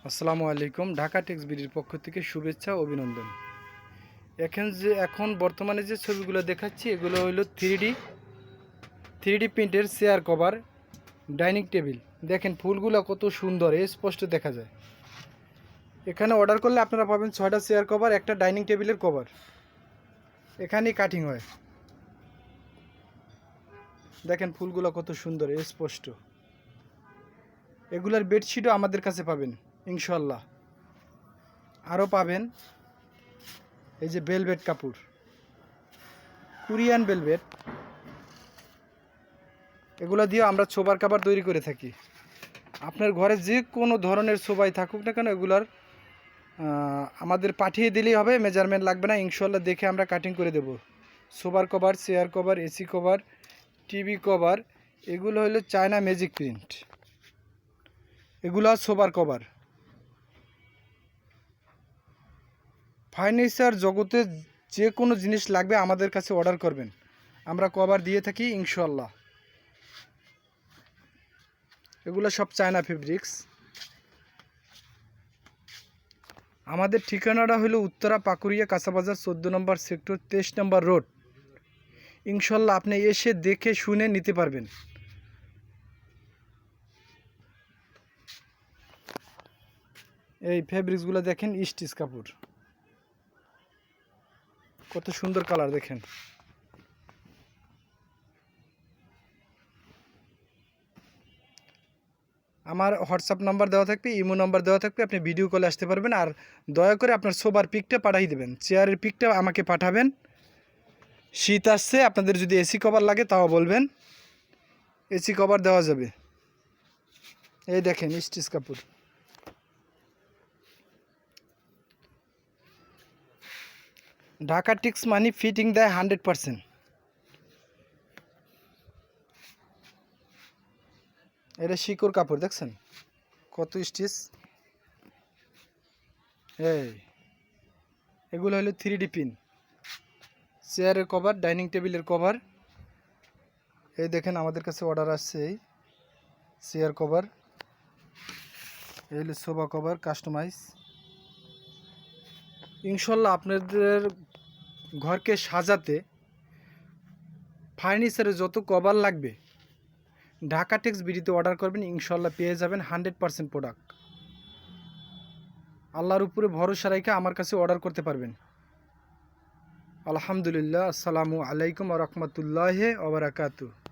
আসসালামু আলাইকুম। ঢাকা টেক্স বিডির পক্ষ থেকে শুভেচ্ছা ও অভিনন্দন। এখন বর্তমানে যে ছবিগুলো দেখাচ্ছি এগুলো হলো থ্রি ডি প্রিন্টের চেয়ার কভার, ডাইনিং টেবিল। দেখেন ফুলগুলো কত সুন্দর, স্পষ্ট দেখা যায়। এখানে অর্ডার করলে আপনারা পাবেন 6টা চেয়ার কভার, একটা ডাইনিং টেবিলের কভার। এখানেই কাটিং হয়। দেখেন ফুলগুলো কত সুন্দর, স্পষ্ট। এগুলার বেডশিটও আমাদের কাছে পাবেন ইনশাল্লাহ। আরও পাবেন এই যে বেলভেট কাপড়, কোরিয়ান বেলভেট, এগুলো দিয়ে আমরা সোফার কাভার তৈরি করে থাকি। আপনার ঘরে যে কোনো ধরনের সোফাই থাকুক না কেন, এগুলার আমাদের পাঠিয়ে দিলেই হবে, মেজারমেন্ট লাগবে না। ইনশাল্লাহ দেখে আমরা কাটিং করে দেব। সোফার cover, chair cover, AC cover, TV cover, এগুলো হলো চায়না ম্যাজিক প্রিন্ট। এগুলো সোফার কভার। ফার্নিচার জগতে যে কোনো জিনিস লাগবে আমাদের কাছে অর্ডার করবেন, আমরা কভার দিয়ে থাকি ইনশাল্লাহ। এগুলো সব চায়না ফেব্রিক্স। আমাদের ঠিকানাটা হলো উত্তরা পাকুড়িয়া কাঁচাবাজার 14 নম্বর সেক্টর 23 নম্বর রোড। ইনশাল্লাহ আপনি এসে দেখে শুনে নিতে পারবেন। এই ফেব্রিক্সগুলো দেখেন, স্টিচ কাপড়, কত সুন্দর কালার দেখেন। আমার হোয়াটসঅ্যাপ নাম্বার দেওয়া থাকবে, ইমো নাম্বার দেওয়া থাকবে, আপনি ভিডিও কলে আসতে পারবেন। আর দয়া করে আপনার সোফার পিকটা পাঠিয়ে দেবেন, চেয়ারের পিকটা আমাকে পাঠাবেন। শীত আসছে, আপনাদের যদি এসি কভার লাগে তাও বলবেন, এসি কভার দেওয়া যাবে। এই দেখেন স্টিচ কাপড়। ঢাকা টেক্স মানি ফিটিং দেয় 100%। এটা শিকড় কাপড়, দেখছেন কত স্টিচ। এগুলো হলো 3D প্রিন্ট, চেয়ারের কভার, ডাইনিং টেবিলের কভার। এই দেখেন আমাদের কাছে অর্ডার আসছে এই চেয়ার কভার, এই হলো সোফা কভার কাস্টমাইজ। ইনশাল্লাহ আপনাদের ঘরকে সাজাতে ফার্নিচারের যত কভার লাগবে ঢাকা টেক্স বিডিতে অর্ডার করবেন, ইনশাল্লাহ পেয়ে যাবেন 100% প্রোডাক্ট। আল্লাহর উপরে ভরসা রেখে আমার কাছে অর্ডার করতে পারবেন। আলহামদুলিল্লাহ। আসসালামু আলাইকুম ওয়া রাহমাতুল্লাহি ওয়া বারাকাতুহু।